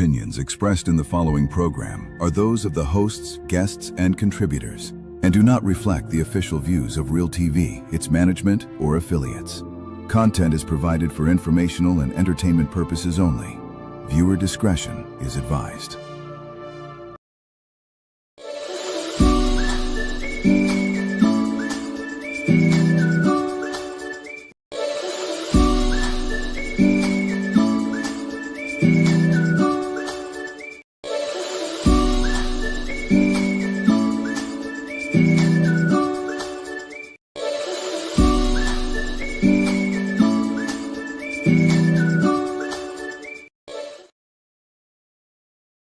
opinions expressed in the following program are those of the hosts, guests, and contributors, and do not reflect the official views of Real TV, its management, or affiliates. Content is provided for informational and entertainment purposes only. Viewer discretion is advised.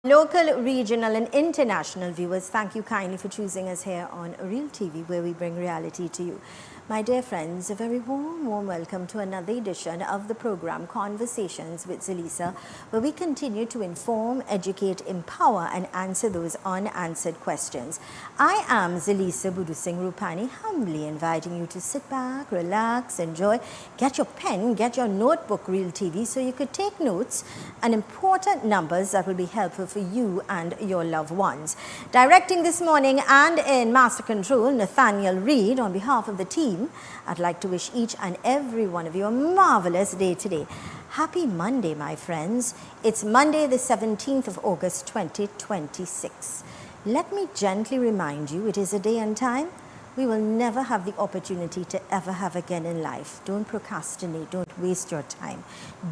Local, regional and international viewers, thank you kindly for choosing us here on Real TV, where we bring reality to you. My dear friends, a very warm welcome to another edition of the program Conversations with Zelisa, where we continue to inform, educate, empower and answer those unanswered questions. I am Zelisa Budusing Rupani, humbly inviting you to sit back, relax, enjoy, get your pen, get your notebook, Real TV, so you could take notes and important numbers that will be helpful for you and your loved ones. Directing this morning and in Master Control, Nathaniel Reed, on behalf of the team, I'd like to wish each and every one of you a marvelous day today. Happy Monday, my friends. It's Monday, the 17th of August, 2026. Let me gently remind you, it is a day and time we will never have the opportunity to ever have again in life. Don't procrastinate. Don't waste your time.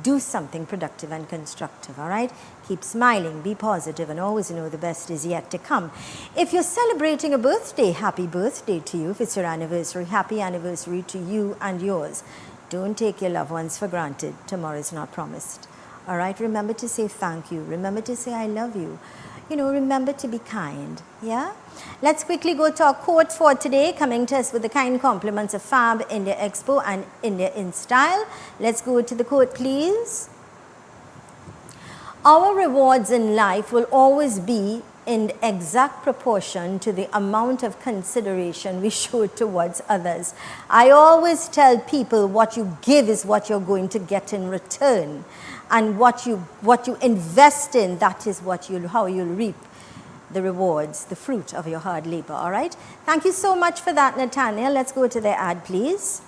Do something productive and constructive, all right? Keep smiling, be positive, and always know the best is yet to come. If you're celebrating a birthday, happy birthday to you. If it's your anniversary, happy anniversary to you and yours. Don't take your loved ones for granted. Tomorrow is not promised. All right? Remember to say thank you. Remember to say I love you. You know, remember to be kind, yeah? Let's quickly go to our quote for today, coming to us with the kind compliments of Fab India Expo and India in Style. Let's go to the quote, please. Our rewards in life will always be in exact proportion to the amount of consideration we show towards others. I always tell people what you give is what you're going to get in return. And what you invest in, that is how you'll reap the rewards, the fruit of your hard labor, all right? Thank you so much for that, Nathaniel. Let's go to the ad, please.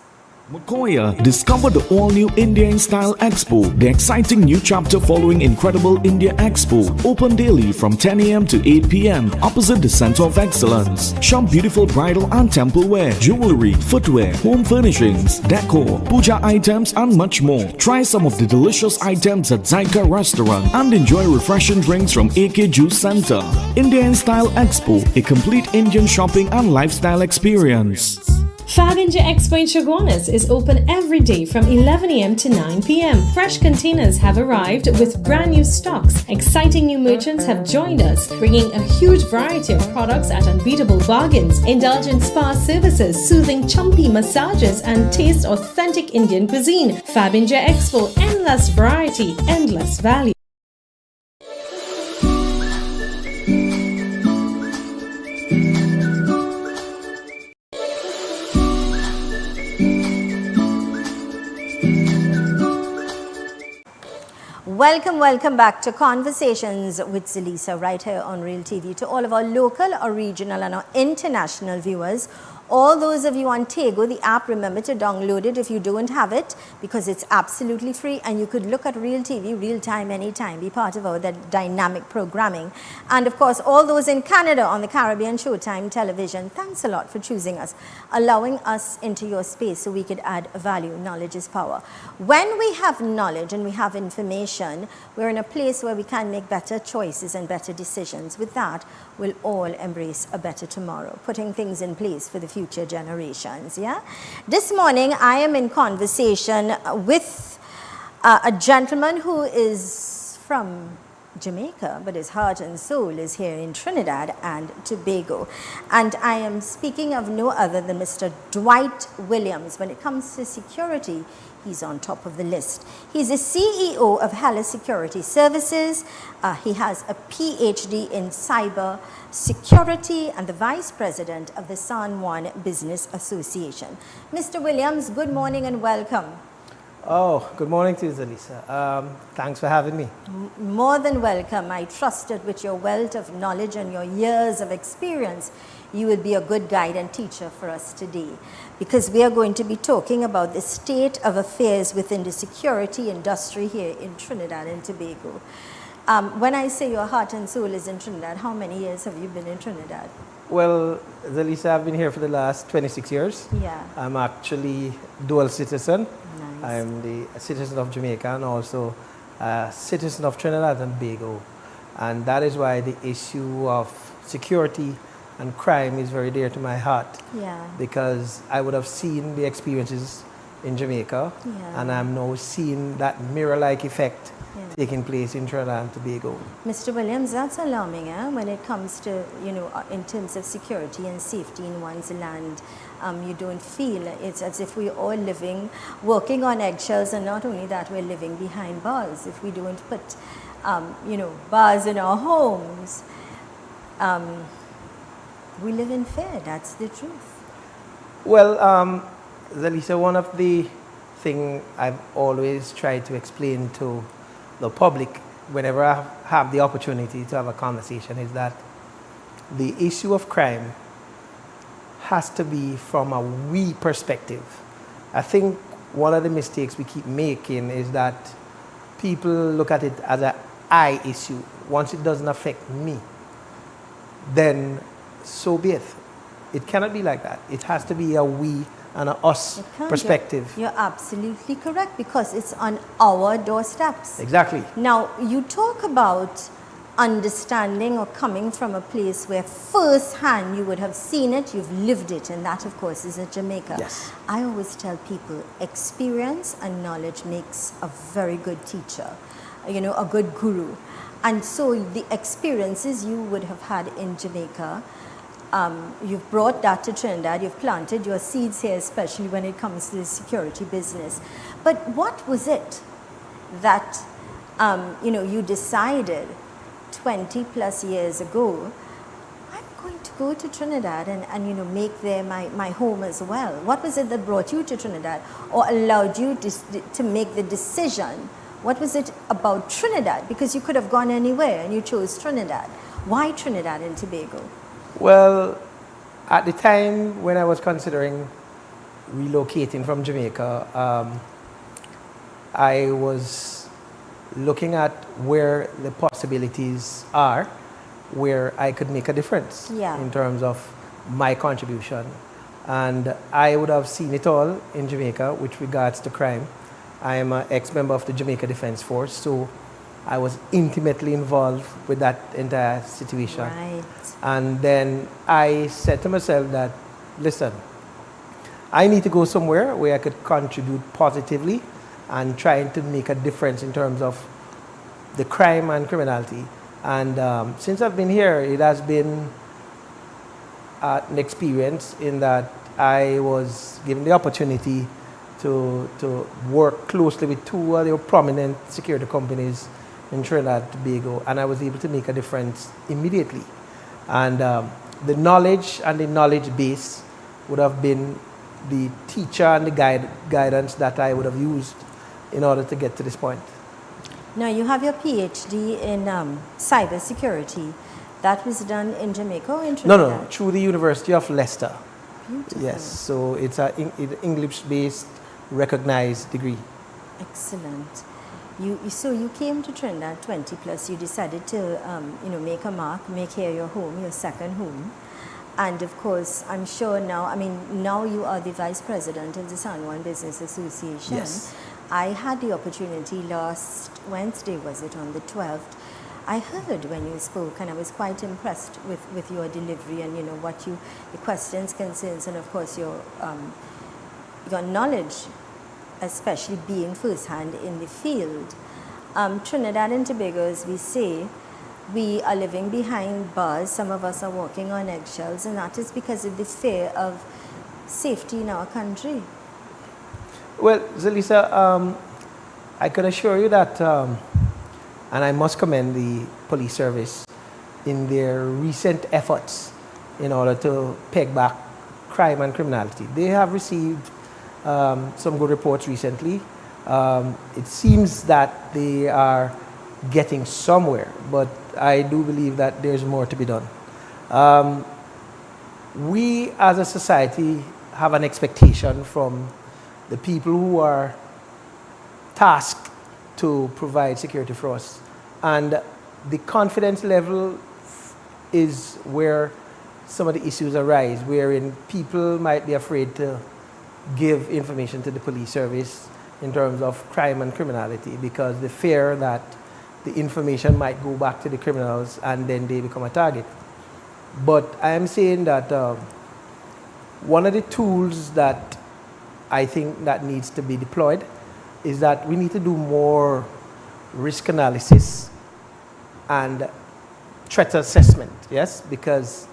Makoya, discover the all-new India in Style Expo, the exciting new chapter following Incredible India Expo. Open daily from 10 a.m. to 8 p.m. opposite the Center of Excellence. Shop beautiful bridal and temple wear, jewelry, footwear, home furnishings, decor, puja items and much more. Try some of the delicious items at Zyka Restaurant and enjoy refreshing drinks from AK Juice Center. India in Style Expo, a complete Indian shopping and lifestyle experience. Fab India Expo in Chaguanas is open every day from 11 a.m. to 9 p.m. Fresh containers have arrived with brand new stocks. Exciting new merchants have joined us, bringing a huge variety of products at unbeatable bargains. Indulgent spa services, soothing chumpy massages, and taste authentic Indian cuisine. Fab India Expo, endless variety, endless value. Welcome back to Conversations with Zelisa right here on Real TV. To all of our local, our regional and our international viewers, all those of you on Tego, the app, remember to download it if you don't have it, because it's absolutely free and you could look at Real TV, real time, anytime, be part of our dynamic programming. And of course, all those in Canada on the Caribbean Showtime television, thanks a lot for choosing us, allowing us into your space so we could add value. Knowledge is power. When we have knowledge and we have information, we're in a place where we can make better choices and better decisions. With that, we'll all embrace a better tomorrow, putting things in place for the future generations, yeah? This morning, I am in conversation with a gentleman who is from Jamaica, but his heart and soul is here in Trinidad and Tobago. And I am speaking of no other than Mr. Dwight Williams. When it comes to security, he's on top of the list. He's the CEO of Hella Security Services. He has a PhD in cyber security and the vice president of the San Juan Business Association. Mr. Williams, good morning and welcome. Oh, good morning to you, Zelisa. Thanks for having me. More than welcome. I trust that with your wealth of knowledge and your years of experience, you will be a good guide and teacher for us today. Because we are going to be talking about the state of affairs within the security industry here in Trinidad and Tobago. When I say your heart and soul is in Trinidad, how many years have you been in Trinidad? Well, Zelisa, I've been here for the last 26 years. Yeah. I'm actually dual citizen. Nice. I'm the citizen of Jamaica and also a citizen of Trinidad and Tobago. And that is why the issue of security and crime is very dear to my heart. Yeah. Because I would have seen the experiences in Jamaica, Yeah. and I'm now seeing that mirror-like effect Yeah. taking place in Trinidad and Tobago. Mr. Williams, that's alarming, when it comes to, in terms of security and safety in one's land. You don't feel it's as if we're all working on eggshells, and not only that, we're living behind bars. If we don't put, bars in our homes, we live in fear. That's the truth. Well, Zelisa, one of the things I've always tried to explain to the public whenever I have the opportunity to have a conversation is that the issue of crime has to be from a we perspective. I think one of the mistakes we keep making is that people look at it as an I issue. Once it doesn't affect me, then so be it. It cannot be like that. It has to be a we and a us perspective. You're absolutely correct, because it's on our doorsteps. Exactly. Now, you talk about understanding or coming from a place where firsthand you would have seen it, you've lived it, and that, of course, is in Jamaica. Yes. I always tell people experience and knowledge makes a very good teacher, a good guru. And so the experiences you would have had in Jamaica, you've brought that to Trinidad, you've planted your seeds here, especially when it comes to the security business. But what was it that, you decided 20 plus years ago, I'm going to go to Trinidad and make there my home as well? What was it that brought you to Trinidad or allowed you to make the decision? What was it about Trinidad? Because you could have gone anywhere and you chose Trinidad. Why Trinidad and Tobago? Well, at the time when I was considering relocating from Jamaica, I was looking at where the possibilities are, where I could make a difference in terms of my contribution. And I would have seen it all in Jamaica with regards to crime. I am an ex-member of the Jamaica Defense Force, so I was intimately involved with that entire situation. Right. And then I said to myself that, listen, I need to go somewhere where I could contribute positively and trying to make a difference in terms of the crime and criminality. And since I've been here, it has been an experience in that I was given the opportunity to work closely with two other prominent security companies in Trinidad and Tobago, and I was able to make a difference immediately. And the knowledge and the knowledge base would have been the teacher and the guidance that I would have used in order to get to this point. Now, you have your PhD in cyber security. That was done in Jamaica or in Trinidad? No, through the University of Leicester. Beautiful. Yes, so it's an English-based recognized degree. Excellent. So you came to Trinidad 20 plus. You decided to make a mark, make here your home, your second home. And of course, I'm sure now you are the vice president of the San Juan Business Association. Yes. I had the opportunity last Wednesday, was it, on the 12th. I heard when you spoke, and I was quite impressed with your delivery and what your questions, concerns, and of course your knowledge, especially being firsthand in the field. Trinidad and Tobago, as we say, we are living behind bars. Some of us are walking on eggshells, and that is because of the fear of safety in our country. Well, Zelisa, I can assure you that, and I must commend the police service in their recent efforts in order to peg back crime and criminality. They have received some good reports recently, It seems that they are getting somewhere, but I do believe that there's more to be done. We as a society have an expectation from the people who are tasked to provide security for us. And the confidence level is where some of the issues arise, wherein people might be afraid to give information to the police service in terms of crime and criminality because the fear that the information might go back to the criminals and then they become a target. But I am saying that one of the tools that I think that needs to be deployed is that we need to do more risk analysis and threat assessment, yes, because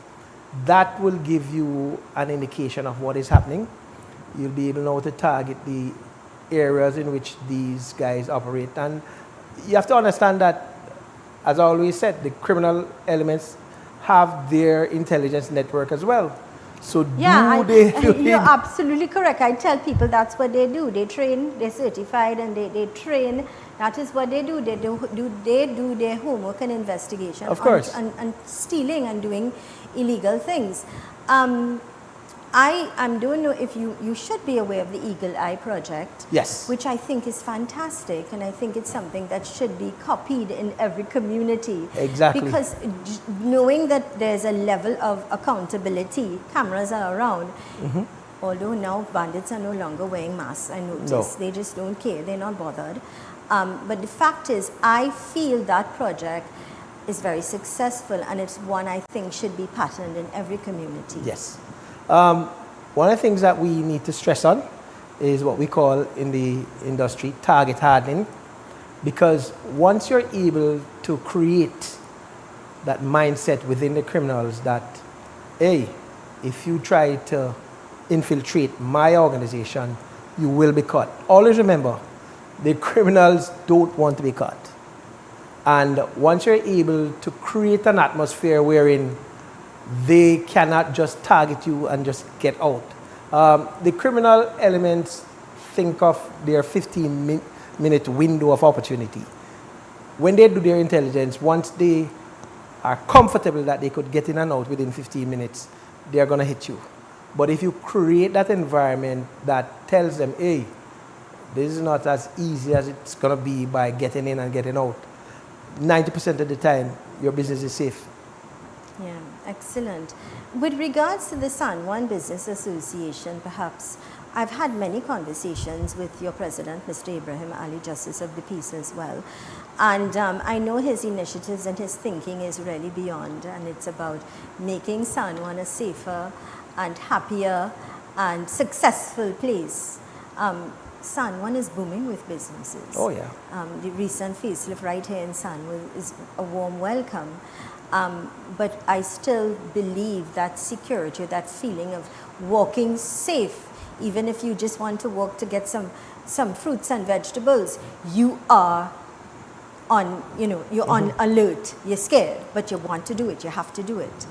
that will give you an indication of what is happening. You'll be able now to target the areas in which these guys operate. And you have to understand that, as I always said, the criminal elements have their intelligence network as well. So you're absolutely correct. I tell people that's what they do. They train, they're certified, and they train. That is what they do. They do their homework and investigation. Of course. And stealing and doing illegal things. I don't know if you should be aware of the Eagle Eye project. Yes. Which I think is fantastic, and I think it's something that should be copied in every community. Exactly. Because knowing that there's a level of accountability, cameras are around. Mm-hmm. Although now bandits are no longer wearing masks, I notice. No. They just don't care. They're not bothered. But the fact is, I feel that project is very successful, and it's one I think should be patterned in every community. Yes. One of the things that we need to stress on is what we call in the industry target hardening, because once you're able to create that mindset within the criminals that, hey, if you try to infiltrate my organization, you will be caught. Always remember, the criminals don't want to be caught. And once you're able to create an atmosphere wherein they cannot just target you and just get out. The criminal elements think of their 15-minute window of opportunity. When they do their intelligence, once they are comfortable that they could get in and out within 15 minutes, they are going to hit you. But if you create that environment that tells them, hey, this is not as easy as it's going to be by getting in and getting out, 90% of the time, your business is safe. Yeah, excellent. With regards to the San Juan Business Association, perhaps, I've had many conversations with your president, Mr. Ibrahim Ali, Justice of the Peace as well. And I know his initiatives and his thinking is really beyond, and it's about making San Juan a safer and happier and successful place. San Juan is booming with businesses. Oh, yeah. The recent facelift right here in San Juan is a warm welcome. But I still believe that security, that feeling of walking safe, even if you just want to walk to get some fruits and vegetables, you are on, you're on alert, you're scared, but you want to do it, you have to do it,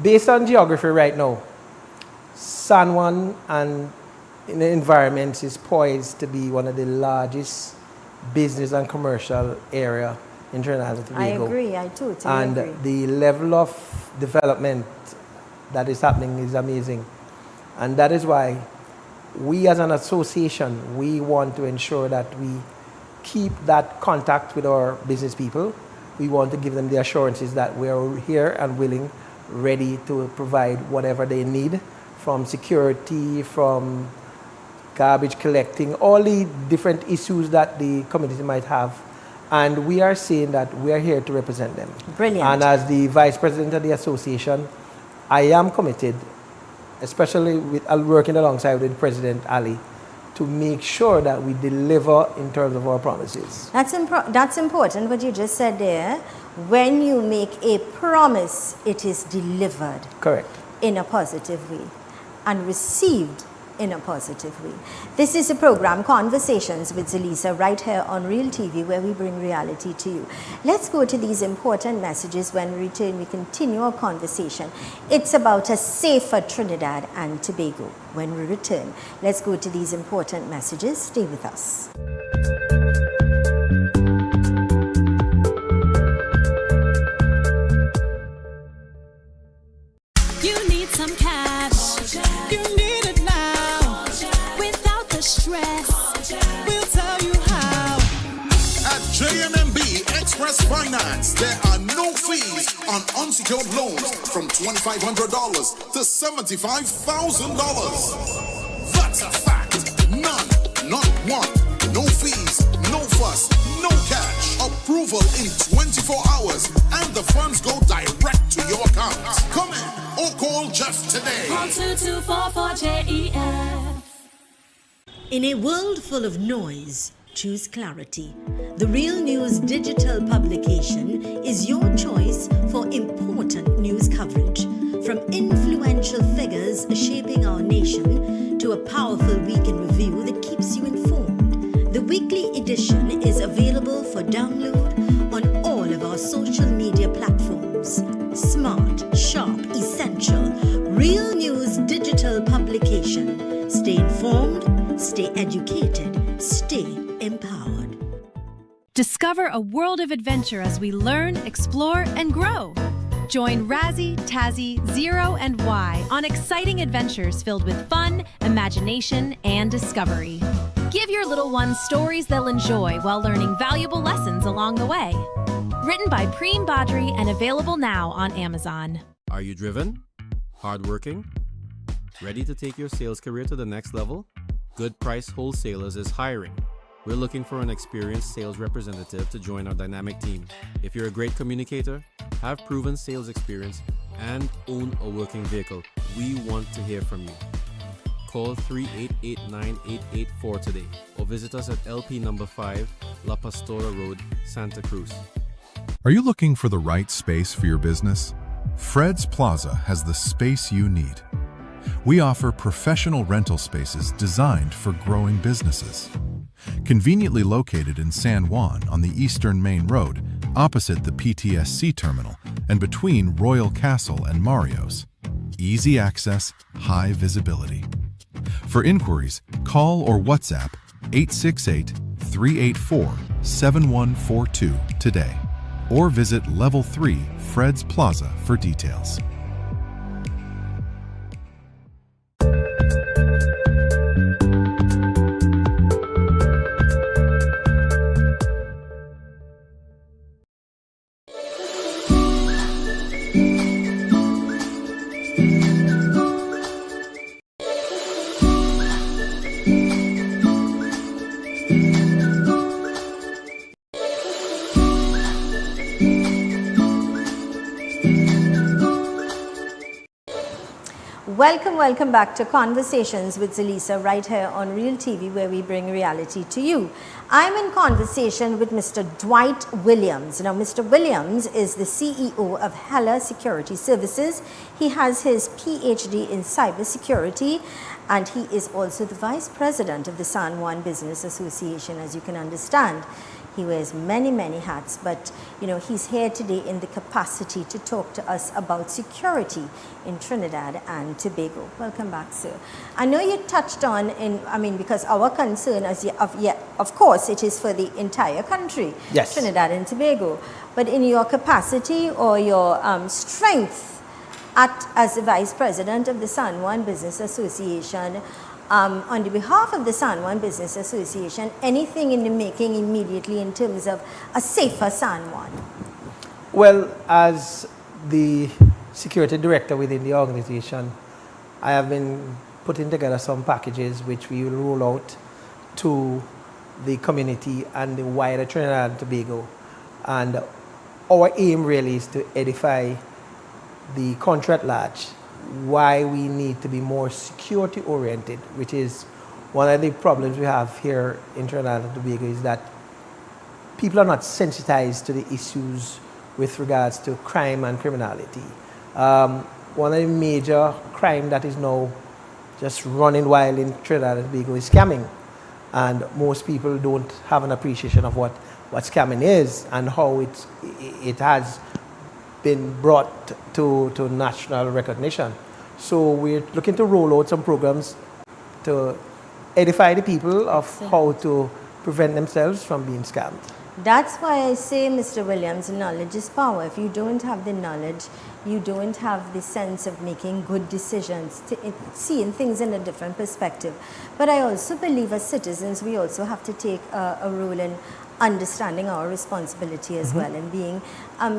Based on geography right now, San Juan and in the environment is poised to be one of the largest business and commercial area in Trinidad and Tobago. I agree, I totally agree. And the level of development that is happening is amazing. And that is why we as an association, we want to ensure that we keep that contact with our business people. We want to give them the assurances that we are here and willing, ready to provide whatever they need, from security, from garbage collecting, all the different issues that the community might have. And we are saying that we are here to represent them. Brilliant. And as the vice president of the association, I am committed, especially with working alongside with President Ali, to make sure that we deliver in terms of our promises. That's important, what you just said there. When you make a promise, it is delivered. Correct. In a positive way and received in a positive way. This is a program, Conversations with Zelisa, right here on Real TV, where we bring reality to you. Let's go to these important messages. When we return, we continue our conversation. It's about a safer Trinidad and Tobago. When we return, let's go to these important messages. Stay with us. You need some cash. You need it now. Without the stress, we'll tell you how. At JMMB Express Finance, there are no fees on unsecured loans from $2,500 to $75,000. That's a fact. None, not one. No fees, no fuss, no cash. Approval in 24 hours, and the funds go direct to your account. Come in or call Jeff today. Call 2244-JEF. In a world full of noise, choose clarity. The Real News digital publication is your choice for important news coverage. From influential figures shaping our nation to a powerful week in review that keeps you informed. The weekly edition is available for download on all of our social media platforms. Smart, sharp, essential, Real News digital publication. Stay informed, stay educated, stay empowered. Discover a world of adventure as we learn, explore, and grow. Join Razzie, Tazzy, Zero, and Y on exciting adventures filled with fun, imagination, and discovery. Give your little ones stories they'll enjoy while learning valuable lessons along the way. Written by Preem Badri and available now on Amazon. Are you driven? Hardworking? Ready to take your sales career to the next level? Good Price Wholesalers is hiring. We're looking for an experienced sales representative to join our dynamic team. If you're a great communicator, have proven sales experience, and own a working vehicle, we want to hear from you. Call 388-9884 today or visit us at LP number 5, La Pastora Road, Santa Cruz. Are you looking for the right space for your business? Fred's Plaza has the space you need. We offer professional rental spaces designed for growing businesses. Conveniently located in San Juan on the Eastern Main Road, opposite the PTSC terminal and between Royal Castle and Mario's. Easy access, high visibility. For inquiries, call or WhatsApp 868-384-7142 today or visit Level 3 Fred's Plaza for details. Welcome back to Conversations with Zelisa, right here on Real TV, where we bring reality to you. I'm in conversation with Mr. Dwight Williams. Now, Mr. Williams is the CEO of Heller Security Services. He has his PhD in cybersecurity, and he is also the Vice President of the San Juan Business Association, as you can understand. He wears many hats, but he's here today in the capacity to talk to us about security in Trinidad and Tobago. Welcome back, sir. I know you touched on because our concern of course it is for the entire country, yes, Trinidad and Tobago, but in your capacity or your strength as the Vice President of the San Juan Business Association, on the behalf of the San Juan Business Association, anything in the making immediately in terms of a safer San Juan? Well, as the security director within the organization, I have been putting together some packages which we will roll out to the community and the wider Trinidad and Tobago. And our aim really is to edify the country at large why we need to be more security oriented, which is one of the problems we have here in Trinidad and Tobago, is that people are not sensitized to the issues with regards to crime and criminality. One of the major crime that is now just running wild in Trinidad and Tobago is scamming. And most people don't have an appreciation of what scamming is and how it has been brought to national recognition. So we're looking to roll out some programs to edify the people of how to prevent themselves from being scammed. That's why I say, Mr. Williams, knowledge is power. If you don't have the knowledge, you don't have the sense of making good decisions, seeing things in a different perspective. But I also believe as citizens, we also have to take a role in understanding our responsibility as well, and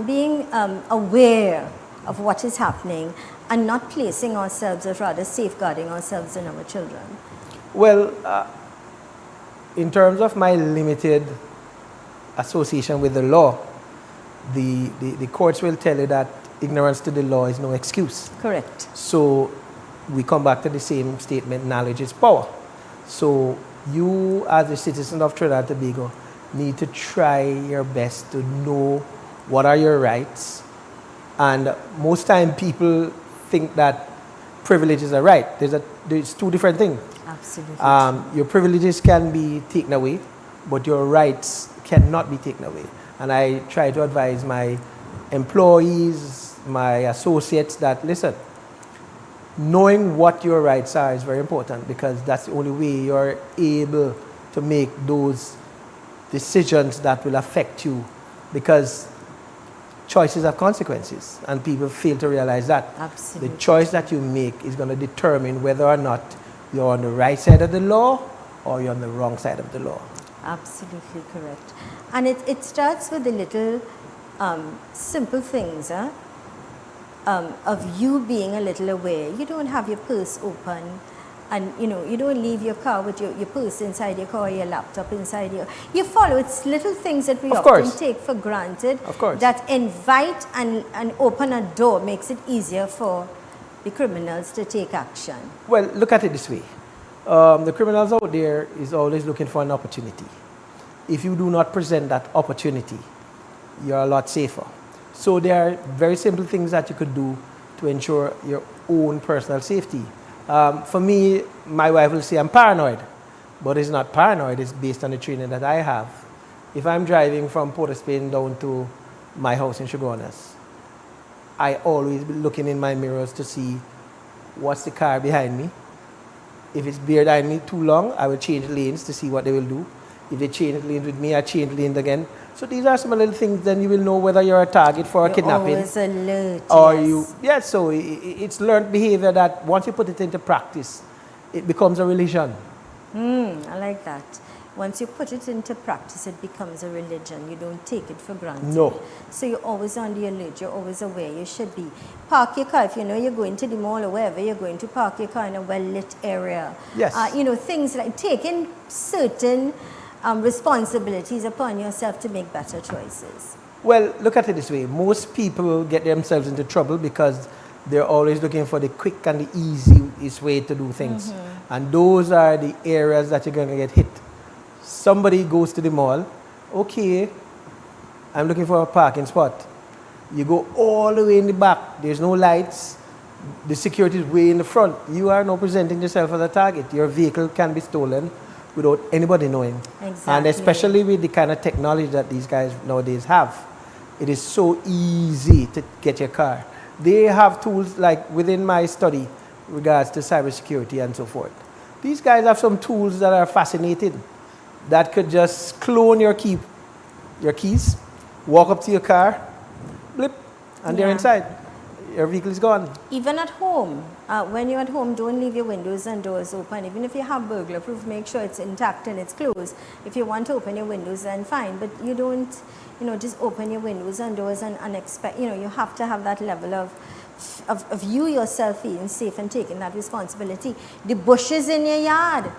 being aware of what is happening and not placing ourselves, or rather safeguarding ourselves and our children. Well, in terms of my limited association with the law, the courts will tell you that ignorance to the law is no excuse. Correct. So we come back to the same statement, knowledge is power. So you as a citizen of Trinidad and Tobago need to try your best to know what are your rights. And most time people think that privileges are right. There's two different things. Absolutely. Your privileges can be taken away, but your rights cannot be taken away. And I try to advise my employees, my associates that, listen, knowing what your rights are is very important, because that's the only way you're able to make those decisions that will affect you, because choices have consequences and people fail to realize that. Absolutely. The choice that you make is going to determine whether or not you're on the right side of the law or you're on the wrong side of the law. Absolutely correct. And it starts with the little simple things of you being a little aware. You don't have your purse open, and you don't leave your car with your purse inside your car, or your laptop inside you follow. It's little things that we often take for granted, that invite and open a door, makes it easier for the criminals to take action. Well, look at it this way. The criminals out there is always looking for an opportunity. If you do not present that opportunity, you're a lot safer. So there are very simple things that you could do to ensure your own personal safety. For me, my wife will say I'm paranoid, but it's not paranoid, it's based on the training that I have. If I'm driving from Port of Spain down to my house in Chaguanas, I always be looking in my mirrors to see what's the car behind me. If it's behind me too long, I will change lanes to see what they will do. If they change lanes with me, I change lanes again. So these are some little things, then you will know whether you're a target for a kidnapping. Always alert, or yes. So it's learned behavior that once you put it into practice, it becomes a religion. I like that. Once you put it into practice, it becomes a religion. You don't take it for granted. No. So you're always on the alert. You're always aware. You should be. Park your car. If you know you're going to the mall or wherever you're going to, park your car in a well-lit area. Yes. Things like taking certain responsibilities upon yourself to make better choices. Well, look at it this way. Most people get themselves into trouble because they're always looking for the quick and the easiest way to do things. And those are the areas that you're going to get hit. Somebody goes to the mall, okay, I'm looking for a parking spot. You go all the way in the back, there's no lights, the security is way in the front. You are now presenting yourself as a target. Your vehicle can be stolen without anybody knowing. Exactly. And especially with the kind of technology that these guys nowadays have, it is so easy to get your car. They have tools like within my study regards to cybersecurity and so forth. These guys have some tools that are fascinating, that could just clone your keys, walk up to your car, blip, and they're inside. Your vehicle is gone. Even at home, when you're at home, don't leave your windows and doors open. Even if you have burglar proof, make sure it's intact and it's closed. If you want to open your windows, then fine. But you don't, just open your windows and doors and expect, you have to have that level of you yourself being safe and taking that responsibility. The bushes in your yard.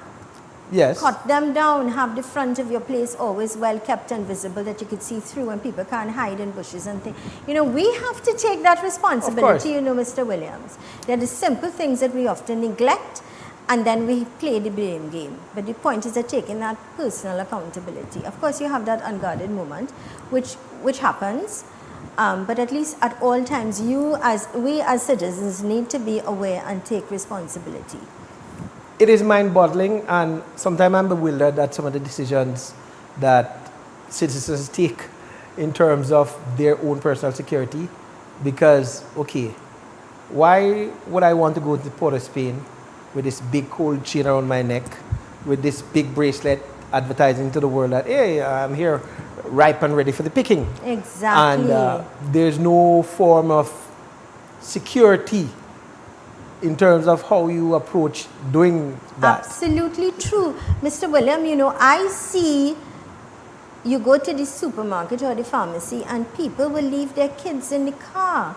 Yes. Cut them down, have the front of your place always well kept and visible that you could see through and people can't hide in bushes and things. We have to take that responsibility, Mr. Williams. They're the simple things that we often neglect and then we play the blame game. But the point is that taking that personal accountability. Of course, you have that unguarded moment, which happens, but at least at all times, we as citizens need to be aware and take responsibility. it is mind-boggling, and sometimes I'm bewildered at some of the decisions that citizens take in terms of their own personal security. Because, okay, why would I want to go to Port of Spain with this big gold chain around my neck, with this big bracelet advertising to the world that, hey, I'm here ripe and ready for the picking? Exactly. And there's no form of security in terms of how you approach doing that. Absolutely true. Mr. William, you know, I see you go to the supermarket or the pharmacy and people will leave their kids in the car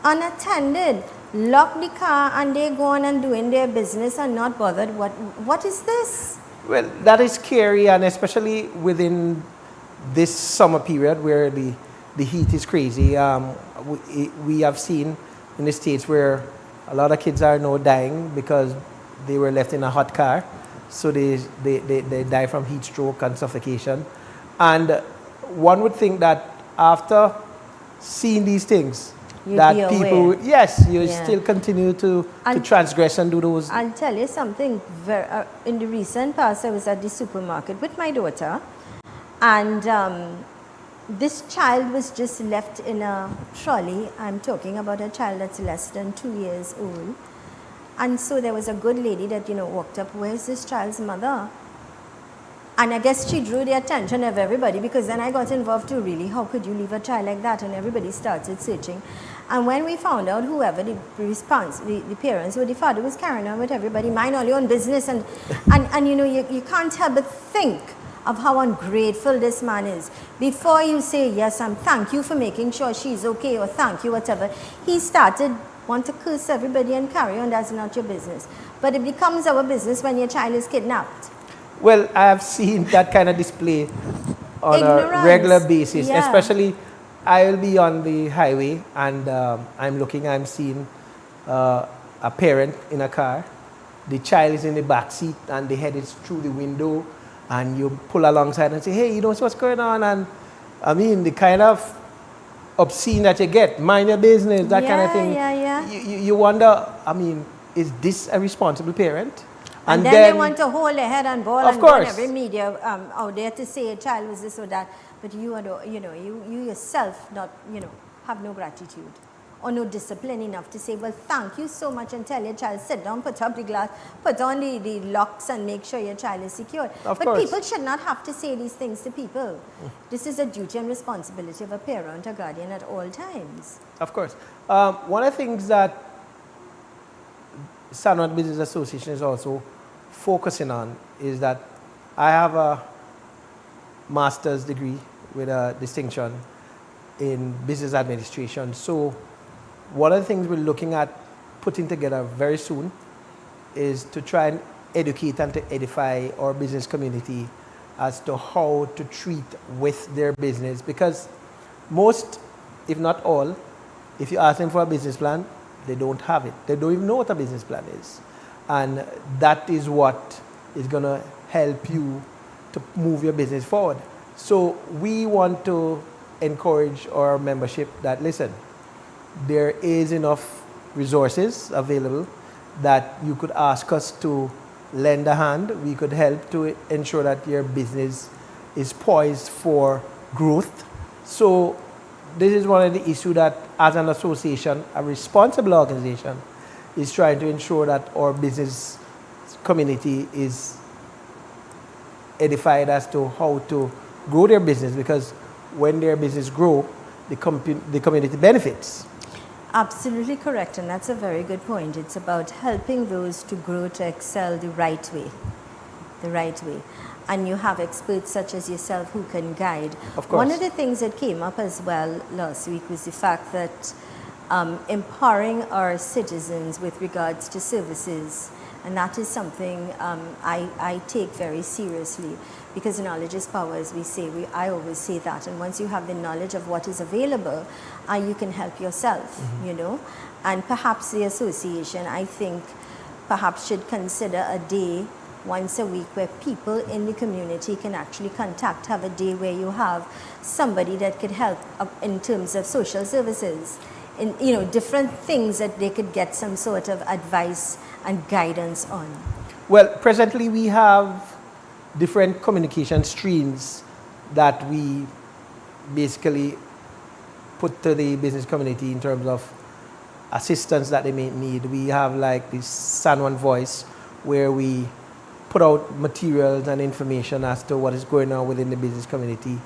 unattended, lock the car, and they go on and doing their business and not bothered. What is this? Well, that is scary, and especially within this summer period where the heat is crazy. We have seen in the States where a lot of kids are now dying because they were left in a hot car. So they die from heat stroke and suffocation. And one would think that after seeing these things, You'd that be people, aware. yes, you Yeah. still continue to transgress and do those. I'll tell you something. In the recent past, I was at the supermarket with my daughter, and this child was just left in a trolley. I'm talking about a child that's less than 2 years old. And so there was a good lady that, you know, walked up, where's this child's mother? And I guess she drew the attention of everybody, because then I got involved too, really. How could you leave a child like that? And everybody started searching. And when we found out whoever the parents or the father was carrying on with everybody, mind all your own business. And you know, you can't help but think of how ungrateful this man is. Before you say, yes, thank you for making sure she's okay, or thank you, whatever, he started want to curse everybody and carry on. That's not your business. But it becomes our business when your child is kidnapped. Well, I have seen that kind of display on Ignorance. a regular basis, Yeah. especially I will be on the highway and I'm seeing a parent in a car. The child is in the back seat and the head is through the window, and you pull alongside and say, hey, you know what's going on? And I mean, the kind of obscene that you get, mind your business, that kind of thing. Yeah. You wonder, I mean, is this a responsible parent? And then they want to hold their head and ball Of and go on course. every media out there to say a child was this or that. But you yourself not, have no gratitude or no discipline enough to say, well, thank you so much, and tell your child, sit down, put up the glass, put on the locks, and make sure your child is secure. Of but course. people should not have to say these things to people. This is a duty and responsibility of a parent, a guardian at all times. Of course. One of the things that Standard Business Association is also focusing on is that I have a master's degree with a distinction in business administration. So one of the things we're looking at putting together very soon is to try and educate and to edify our business community as to how to treat with their business. Because most, if not all, if you ask them for a business plan, they don't have it. They don't even know what a business plan is. And that is what is going to help you to move your business forward. So we want to encourage our membership that, listen, there is enough resources available that you could ask us to lend a hand. We could help to ensure that your business is poised for growth. So this is one of the issues that, as an association, a responsible organization, is trying to ensure that our business community is edified as to how to grow their business, because when their business grow, the community benefits. Absolutely correct, and that's a very good point. It's about helping those to grow, to excel the right way. And you have experts such as yourself who can guide. Of course. One of the things that came up as well last week was the fact that empowering our citizens with regards to services, and that is something I take very seriously, because knowledge is power, as we say. I always say that, and once you have the knowledge of what is available, you can help yourself, And perhaps the association, I think, perhaps should consider a day once a week where people in the community can actually have a day where you have somebody that could help in terms of social services, in different things that they could get some sort of advice and guidance on. Well, presently we have different communication streams that we basically put to the business community in terms of assistance that they may need. We have like this San Juan Voice, where we put out materials and information as to what is going on within the business community.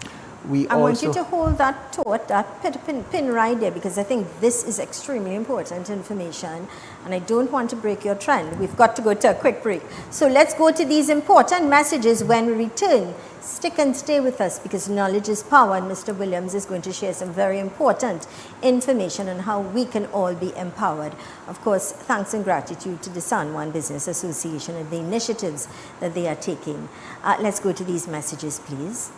I want you to hold that thought, that pin right there, because I think this is extremely important information and I don't want to break your trend. We've got to go to a quick break. So let's go to these important messages when we return. Stick and stay with us, because knowledge is power, and Mr. Williams is going to share some very important information on how we can all be empowered. Of course, thanks and gratitude to the San Juan Business Association and the initiatives that they are taking. Let's go to these messages, please.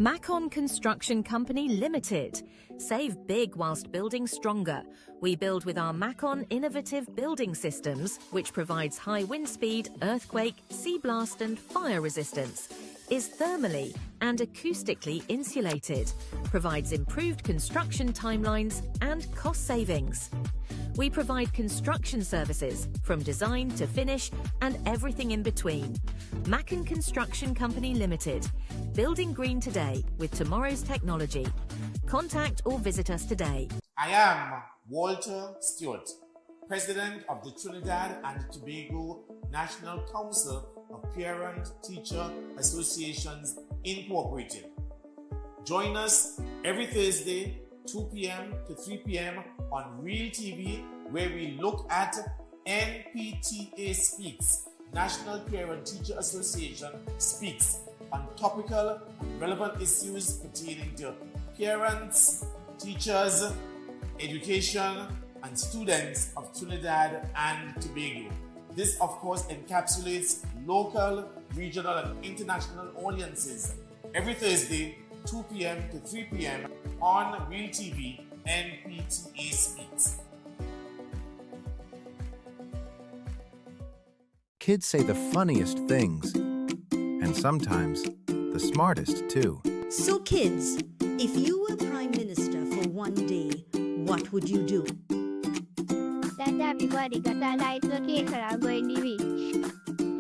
Macon Construction Company Limited. Save big whilst building stronger. We build with our Macon innovative building systems, which provides high wind speed, earthquake, sea blast and fire resistance, is thermally and acoustically insulated, provides improved construction timelines and cost savings. We provide construction services from design to finish and everything in between. Macon Construction Company Limited. Building green today with tomorrow's technology. Contact or visit us today. I am Walter Stewart, President of the Trinidad and Tobago National Council of Parent-Teacher Associations Incorporated. Join us every Thursday, 2 p.m. to 3 p.m. on Real TV, where we look at NPTA Speaks, National Parent-Teacher Association Speaks, on topical and relevant issues pertaining to parents, teachers, education, and students of Trinidad and Tobago. This, of course, encapsulates local, regional, and international audiences every Thursday, 2 p.m. to 3 p.m. on Real TV, NPTA Speaks. Kids say the funniest things, and sometimes the smartest too. So kids, if you were Prime Minister for one day, what would you do? That everybody got a light location I'm going to reach.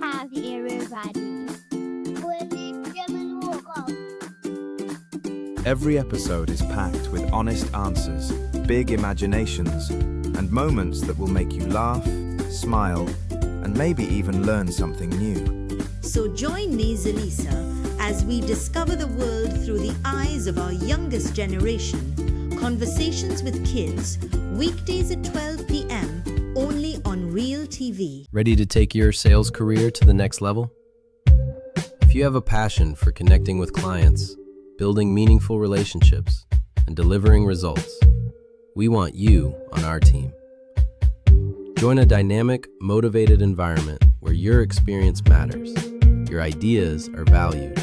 Happy everybody. When they come and walk out. Every episode is packed with honest answers, big imaginations, and moments that will make you laugh, smile, and maybe even learn something new. So join me, Zelisa, as we discover the world through the eyes of our youngest generation. Conversations with Kids, weekdays at 12 p.m., only on Real TV. Ready to take your sales career to the next level? If you have a passion for connecting with clients, building meaningful relationships, and delivering results, we want you on our team. Join a dynamic, motivated environment where your experience matters, your ideas are valued,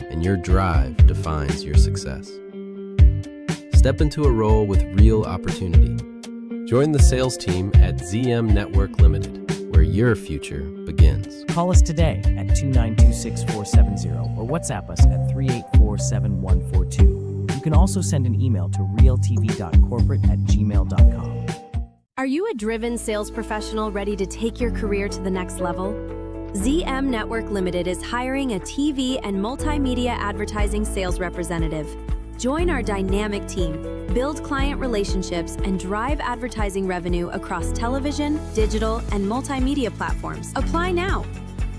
and your drive defines your success. Step into a role with real opportunity. Join the sales team at ZM Network Limited, where your future begins. Call us today at 2926470 or WhatsApp us at 3847142. You can also send an email to realtv.corporate@gmail.com. Are you a driven sales professional ready to take your career to the next level? ZM Network Limited is hiring a TV and multimedia advertising sales representative. Join our dynamic team, build client relationships, and drive advertising revenue across television, digital, and multimedia platforms. Apply now.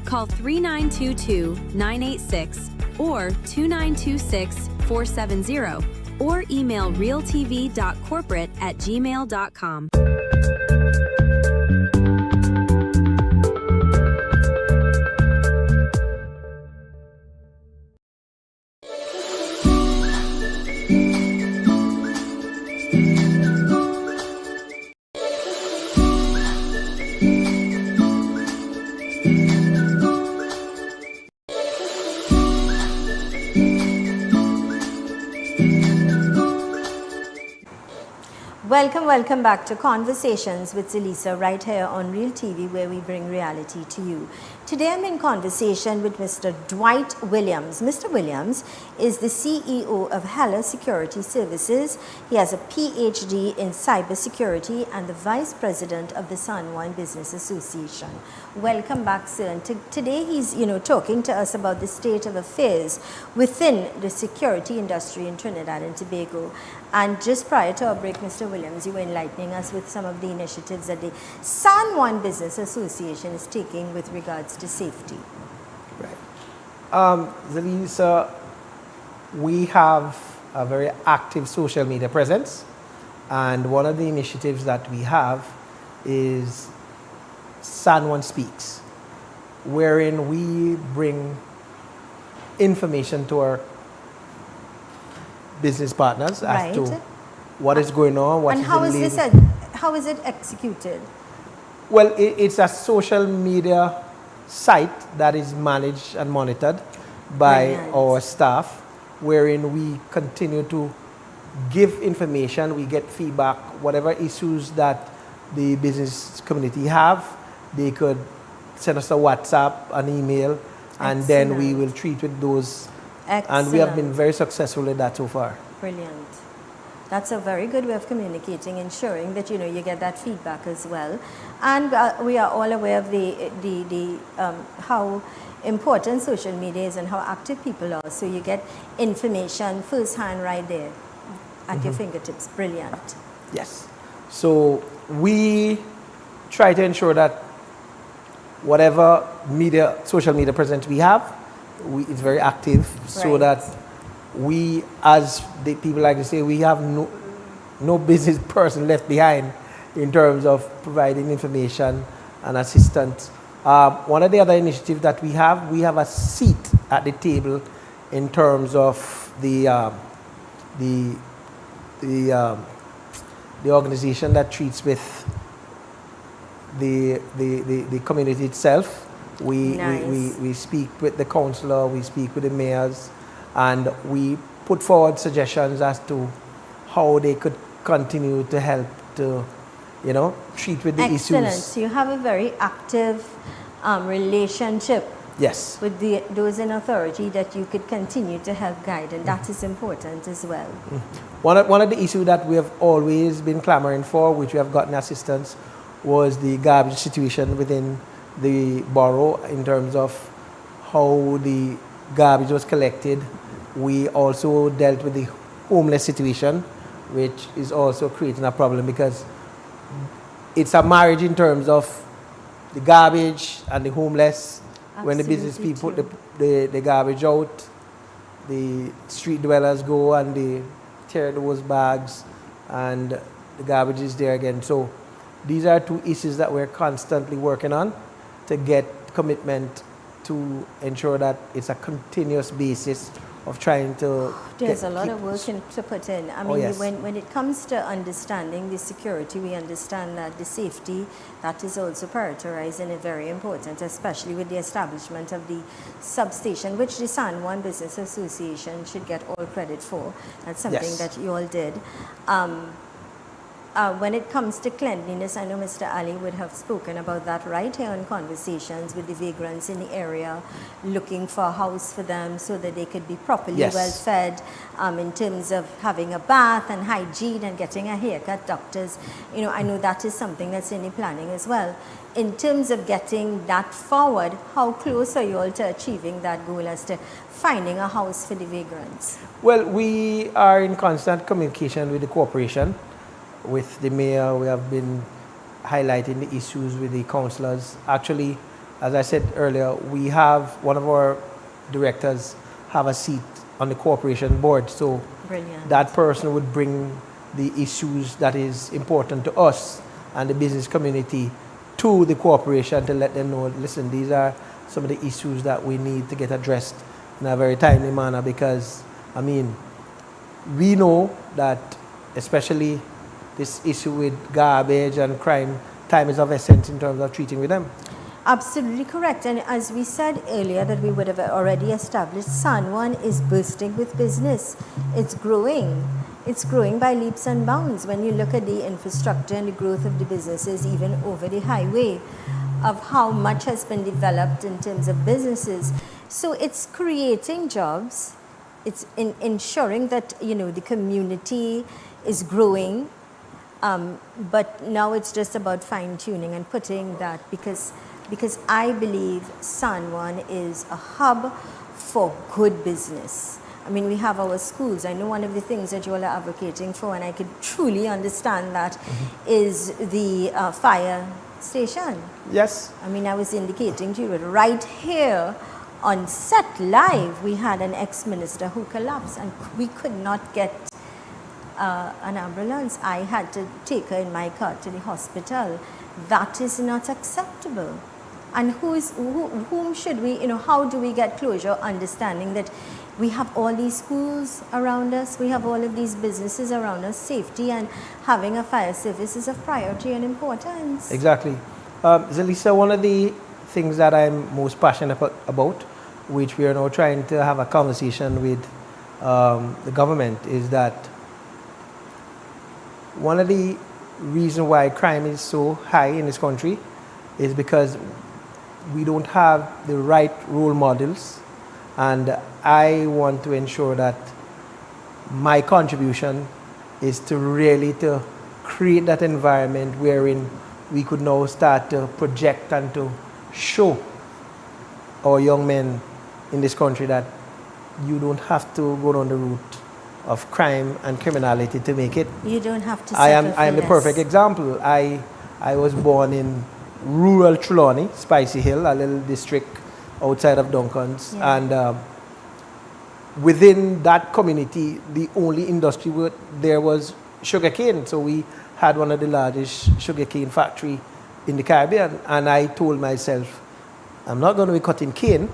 Call 3922-986 or 2926-470 or email realtv.corporate@gmail.com. Welcome back to Conversations with Zelisa right here on Real TV, where we bring reality to you. Today I'm in conversation with Mr. Dwight Williams. Mr. Williams is the CEO of Heller Security Services. He has a PhD in cybersecurity and the Vice President of the San Juan Business Association. Welcome back, sir. And today he's, talking to us about the state of affairs within the security industry in Trinidad and Tobago. And just prior to our break, Mr. Williams, you were enlightening us with some of the initiatives that the San Juan Business Association is taking with regards to safety. Right. Zelisa, we have a very active social media presence. And one of the initiatives that we have is San Juan Speaks, wherein we bring information to our business partners as to what is going on, what and is how the is latest. this how is it executed? Well, it's a social media site that is managed and monitored by our staff, wherein we continue to give information, we get feedback, whatever issues that the business community have, they could send us a WhatsApp, an email, and then we will treat with those. And we have been very successful in that so far. Brilliant. That's a very good way of communicating, ensuring that you get that feedback as well. And we are all aware of the how important social media is and how active people are. So you get information firsthand right there at your fingertips. Brilliant. Yes. So we try to ensure that whatever social media presence we have, it's very active, so that we, as the people like to say, we have no business person left behind in terms of providing information and assistance. One of the other initiatives that we have a seat at the table in terms of the organization that treats with the community itself. We speak with the councillor, we speak with the mayors, and we put forward suggestions as to how they could continue to help to, treat with the Excellent. issues. So you have a very active relationship with those in authority that you could continue to help guide, and that is important as well. One of the issues that we have always been clamoring for, which we have gotten assistance, was the garbage situation within the borough in terms of how the garbage was collected. We also dealt with the homeless situation, which is also creating a problem because it's a marriage in terms of the garbage and the homeless. Absolutely. When the business people put the garbage out, the street dwellers go and they tear those bags and the garbage is there again. So these are two issues that we're constantly working on to get commitment to ensure that it's a continuous basis of trying to. There's a lot of work to put in. I mean, yes. when it comes to understanding the security, we understand that the safety, that is also prioritized and very important, especially with the establishment of the substation, which the San Juan Business Association should get all credit for. That's something that you all did. When it comes to cleanliness, I know Mr. Ali would have spoken about that right here in conversations with the vagrants in the area, looking for a house for them so that they could be properly well fed in terms of having a bath and hygiene and getting a haircut. Doctors, I know that is something that's in the planning as well. In terms of getting that forward, how close are you all to achieving that goal as to finding a house for the vagrants? Well, we are in constant communication with the corporation. With the mayor, we have been highlighting the issues with the councillors. Actually, as I said earlier, we have one of our directors have a seat on the corporation board. So that person would bring the issues that is important to us and the business community to the corporation to let them know, listen, these are some of the issues that we need to get addressed in a very timely manner because, we know that especially this issue with garbage and crime, time is of essence in terms of treating with them. Absolutely correct. And as we said earlier that we would have already established, San Juan is bursting with business. It's growing. It's growing by leaps and bounds when you look at the infrastructure and the growth of the businesses even over the highway. of how much has been developed in terms of businesses. So it's creating jobs, it's ensuring that, you know, the community is growing, but now it's just about fine-tuning and putting that, because I believe San Juan is a hub for good business. I mean, we have our schools. I know one of the things that you all are advocating for, and I could truly understand that, is the fire station. Yes. I mean, I was indicating to you, right here on set live, we had an ex-minister who collapsed, and we could not get an ambulance. I had to take her in my car to the hospital. That is not acceptable. And whom should we, you know, how do we get closure, understanding that we have all these schools around us, we have all of these businesses around us, safety and having a fire service is of priority and importance. Exactly. Zelisa, one of the things that I'm most passionate about, which we are now trying to have a conversation with the government, is that one of the reasons why crime is so high in this country is because we don't have the right role models, and I want to ensure that my contribution is to really to create that environment wherein we could now start to project and to show our young men in this country that you don't have to go down the route of crime and criminality to make it. You don't have to I settle am the for perfect less. example. I was born in rural Trelawney, Spicy Hill, a little district outside of Duncan's. Yeah. And within that community, the only industry there was sugarcane. So we had one of the largest sugarcane factory in the Caribbean. And I told myself, I'm not going to be cutting cane,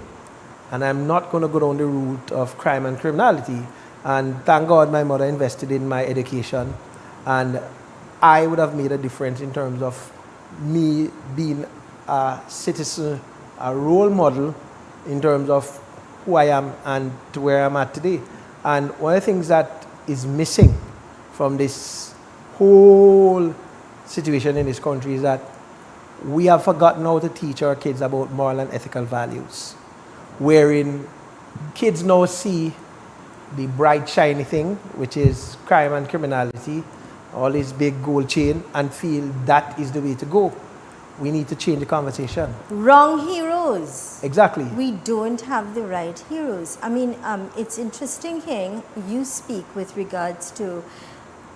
and I'm not going to go down the route of crime and criminality. And thank God my mother invested in my education, and I would have made a difference in terms of me being a citizen, a role model in terms of who I am and to where I'm at today. And one of the things that is missing from this whole situation in this country is that we have forgotten how to teach our kids about moral and ethical values, wherein kids now see the bright, shiny thing, which is crime and criminality, all this big gold chain, and feel that is the way to go. We need to change the conversation. Wrong heroes. Exactly. We don't have the right heroes. I mean, it's interesting hearing you speak with regards to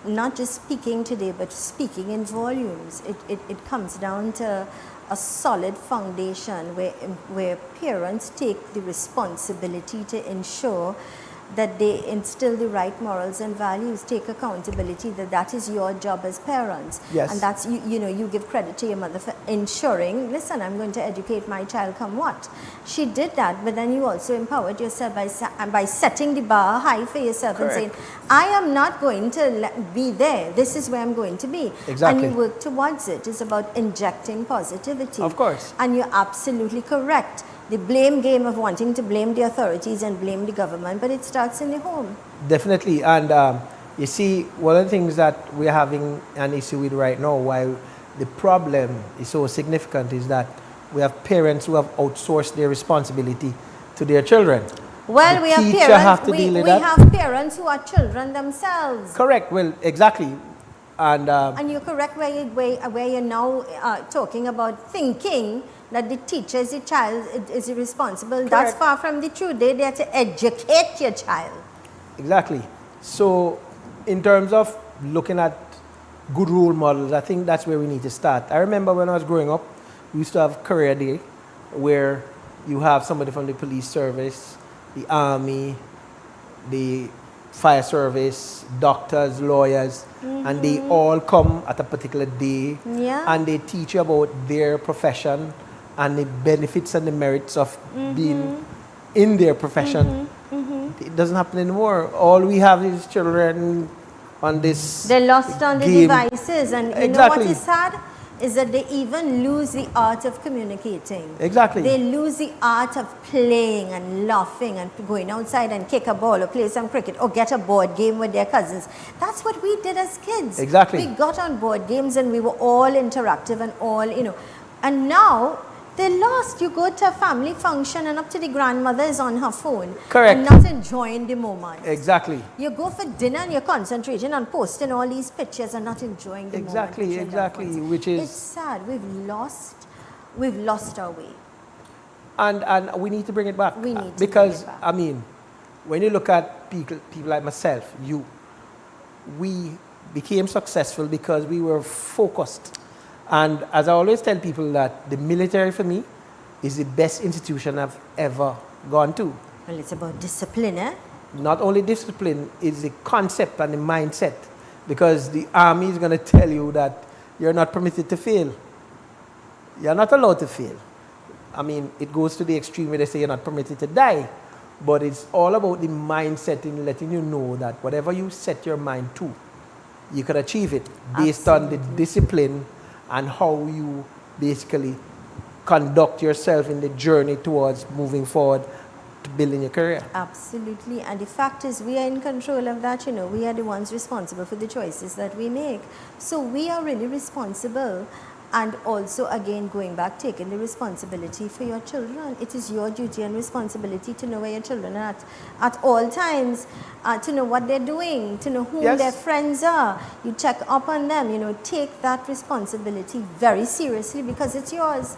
not just speaking today, but speaking in volumes. It comes down to a solid foundation where parents take the responsibility to ensure that they instill the right morals and values, take accountability that is your job as parents. Yes. And that's, you know, you give credit to your mother for ensuring, listen, I'm going to educate my child come what. She did that, but then you also empowered yourself by setting the bar high for yourself. Correct. And saying, I am not going to be there, this is where I'm going to be. Exactly. And you work towards it. It's about injecting positivity. Of course. And you're absolutely correct. The blame game of wanting to blame the authorities and blame the government, but it starts in the home. Definitely. And you see, one of the things that we're having an issue with right now, why the problem is so significant, is that we have parents who have outsourced their responsibility to their children. Well, the we have teacher parents. have to deal with we that. have parents who are children themselves. Correct. Well, exactly. And you're correct where you're now talking about thinking that the teacher is the child is responsible. Correct. That's far from the truth. They're there to educate your child. Exactly. So in terms of looking at good role models, I think that's where we need to start. I remember when I was growing up, we used to have career day where you have somebody from the police service, the army, the fire service, doctors, lawyers, and they all come at a particular day, and they teach you about their profession and the benefits and the merits of being in their profession. It doesn't happen anymore. All we have is children on this They're lost on the game. devices, and you know what is sad? Is that they even lose the art of communicating. Exactly. They lose the art of playing and laughing and going outside and kick a ball or play some cricket or get a board game with their cousins. That's what we did as kids. Exactly. We got on board games and we were all interactive and all, you know. And now they're lost. You go to a family function and up to the grandmother is on her phone. Correct. And not enjoying the moment. Exactly. You go for dinner and you're concentrating on posting all these pictures and not enjoying the moment. Exactly. Which is... It's sad. We've lost our way. And we need to bring it back. We need to because, bring it back. I mean, when you look at people like myself, we became successful because we were focused. And as I always tell people, that the military for me is the best institution I've ever gone to. Well, it's about discipline, eh? Not only discipline, it's the concept and the mindset. Because the army is going to tell you that you're not permitted to fail. You're not allowed to fail. I mean, it goes to the extreme where they say you're not permitted to die. But it's all about the mindset in letting you know that whatever you set your mind to, you can achieve it based on the discipline and how you basically conduct yourself in the journey towards moving forward to building your career. Absolutely. And the fact is, we are in control of that. We are the ones responsible for the choices that we make. So we are really responsible. And also, again, going back, taking the responsibility for your children. It is your duty and responsibility to know where your children are at all times, to know what they're doing, to know who their friends are. You check up on them, take that responsibility very seriously because it's yours.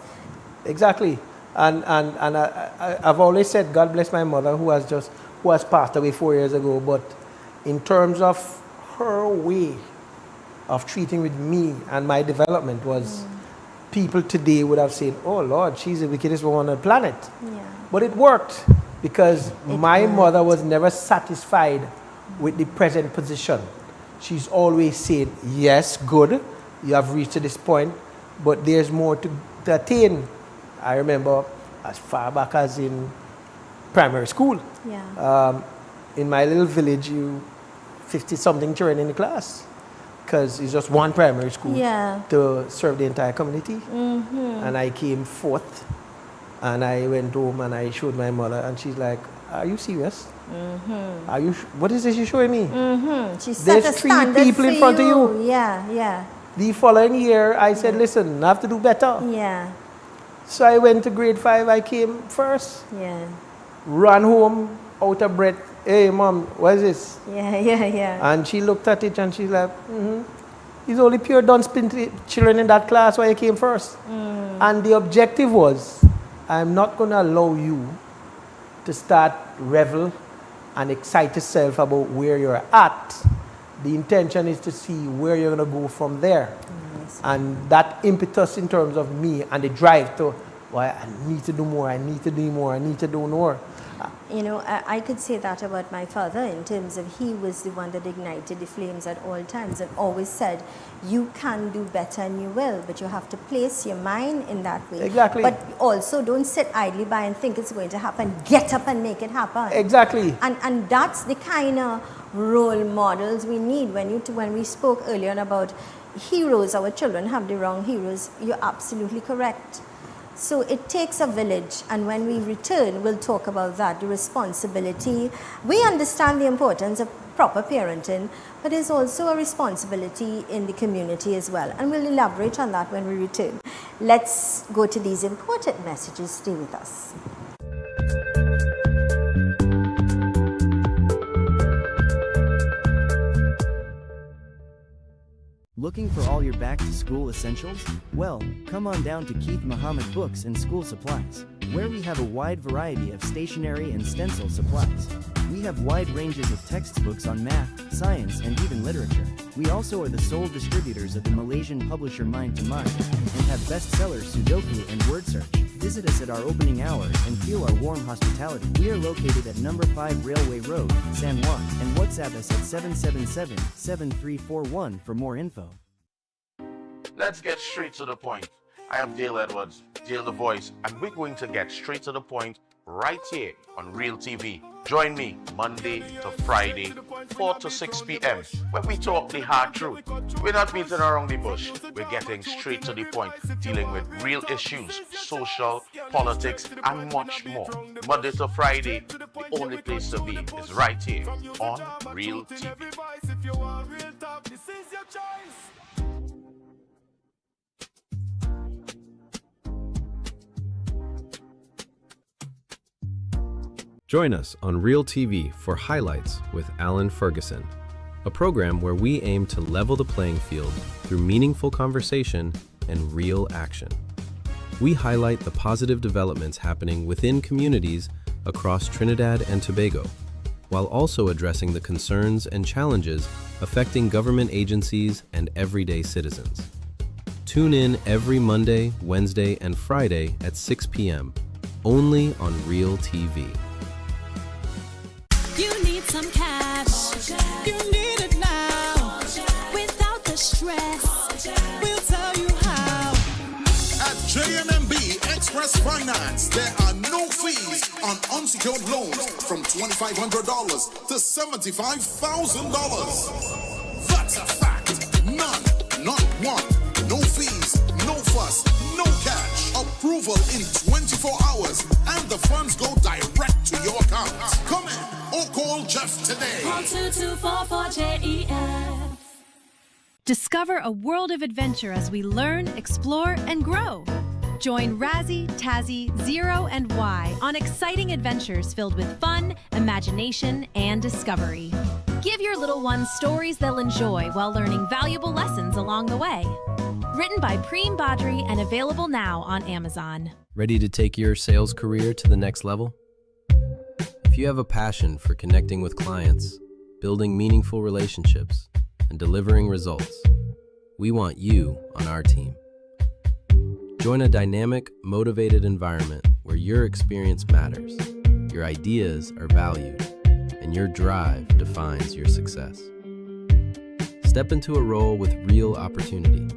Exactly. And I've always said, God bless my mother who has passed away 4 years ago, but in terms of her way of treating with me and my development was people today would have said, oh Lord, she's the wickedest woman on the planet. Yeah. But it worked because my mother was never satisfied with the present position. She's always said, yes, good, you have reached to this point, but there's more to attain. I remember as far back as in primary school. Yeah. In my little village, 50-something children in the class. Because it's just one primary school to serve the entire community. And I came fourth, and I went home and I showed my mother, and she's like, "Are you serious? Are you? What is this you're showing me? She set There's a 3 standard people in front of you." Yeah. The following year, I said, "Listen, I have to do better." Yeah. So I went to grade 5. I came first. Yeah. Ran home out of breath. Hey, Mom, what is this? Yeah. And she looked at it and she's like, It's only pure dunce children in that class why I came first. And the objective was, I'm not going to allow you to start revel and excite yourself about where you're at. The intention is to see where you're going to go from there. And that impetus in terms of me and the drive to, I need to do more, I need to do more, I need to do more. I could say that about my father in terms of he was the one that ignited the flames at all times and always said, you can do better and you will, but you have to place your mind in that way. Exactly. But also don't sit idly by and think it's going to happen. Get up and make it happen. Exactly. And that's the kind of role models we need. When we spoke earlier on about heroes, our children have the wrong heroes, you're absolutely correct. So it takes a village, and when we return, we'll talk about that, the responsibility. We understand the importance of proper parenting, but there's also a responsibility in the community as well, and we'll elaborate on that when we return. Let's go to these important messages. Stay with us. Looking for all your back-to-school essentials? Well, come on down to Keith Muhammad Books and School Supplies, where we have a wide variety of stationery and stencil supplies. We have wide ranges of textbooks on math, science, and even literature. We also are the sole distributors of the Malaysian publisher Mind to Mind, and have bestsellers Sudoku and Word Search. Visit us at our opening hours and feel our warm hospitality. We are located at number 5 Railway Road, San Juan, and WhatsApp us at 777-7341 for more info. Let's get straight to the point. I am Dale Edwards, Dale the Voice, and we're going to get straight to the point right here on Real TV. Join me Monday to Friday, 4 to 6 p.m. when we talk the hard truth. We're not beating around the bush. We're getting straight to the point, dealing with real issues, social, politics, and much more. Monday to Friday, the only place to be is right here on Real TV. Join us on Real TV for Highlights with Alan Ferguson, a program where we aim to level the playing field through meaningful conversation and real action. We highlight the positive developments happening within communities across Trinidad and Tobago, while also addressing the concerns and challenges affecting government agencies and everyday citizens. Tune in every Monday, Wednesday, and Friday at 6 p.m. only on Real TV. You need some cash. You need it now. Without the stress, we'll tell you how. At JMMB Express Finance, there are no fees on unsecured loans from $2,500 to $75,000. That's a fact. None, not one. No fees, no fuss, no cash. Approval in 24 hours, and the funds go direct to your account. Come in or call Jeff today. Call 2244-JEF. Discover a world of adventure as we learn, explore, and grow. Join Razzie, Tazzy, Zero, and Y on exciting adventures filled with fun, imagination, and discovery. Give your little ones stories they'll enjoy while learning valuable lessons along the way. Written by Preem Badri and available now on Amazon. Ready to take your sales career to the next level? If you have a passion for connecting with clients, building meaningful relationships, and delivering results, we want you on our team. Join a dynamic, motivated environment where your experience matters, your ideas are valued, and your drive defines your success. Step into a role with real opportunity.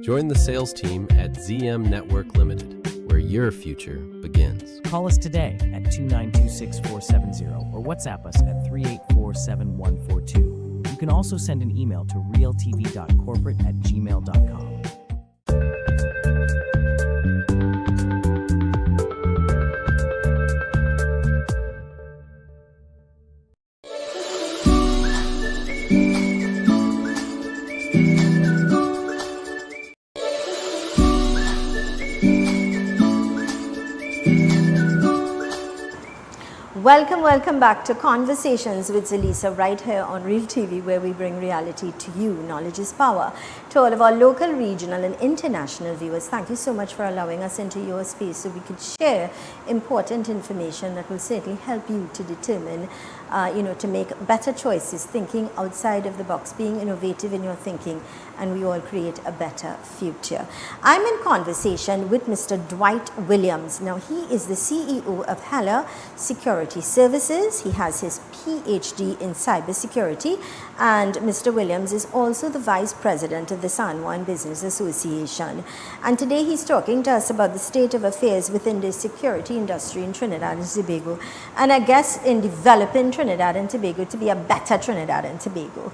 Join the sales team at ZM Network Limited, where your future begins. Call us today at 2926470 or WhatsApp us at 3847142. You can also send an email to realtv.corporate@gmail.com. Welcome back to Conversations with Zelisa right here on Real TV, where we bring reality to you. Knowledge is power. To all of our local, regional and international viewers, thank you so much for allowing us into your space so we could share important information that will certainly help you to determine, to make better choices, thinking outside of the box, being innovative in your thinking, and we all create a better future. I'm in conversation with Mr. Dwight Williams. Now, he is the CEO of Heller Security Services. He has his PhD in cybersecurity, and Mr. Williams is also the Vice President of the San Juan Business Association. And today he's talking to us about the state of affairs within the security industry in Trinidad and Tobago, and I guess in developing Trinidad and Tobago to be a better Trinidad and Tobago.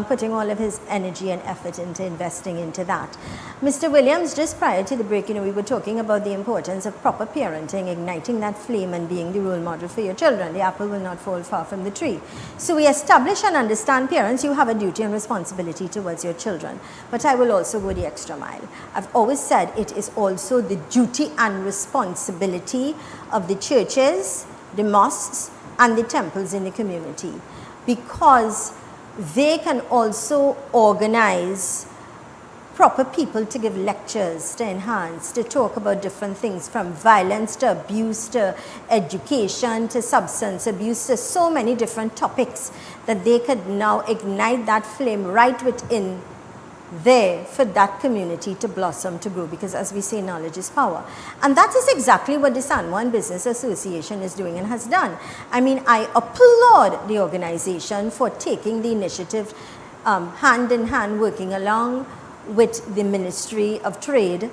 Putting all of his energy and effort into investing into that. Mr. Williams, just prior to the break, we were talking about the importance of proper parenting, igniting that flame and being the role model for your children. The apple will not fall far from the tree. So we establish and understand, parents, you have a duty and responsibility towards your children. But I will also go the extra mile. I've always said it is also the duty and responsibility of the churches, the mosques, and the temples in the community, because they can also organize proper people to give lectures, to enhance, to talk about different things, from violence to abuse to education to substance abuse, to so many different topics that they could now ignite that flame right within there for that community to blossom, to grow, because as we say, knowledge is power. And that is exactly what the San Juan Business Association is doing and has done. I mean, I applaud the organization for taking the initiative hand in hand, working along with the Ministry of Trade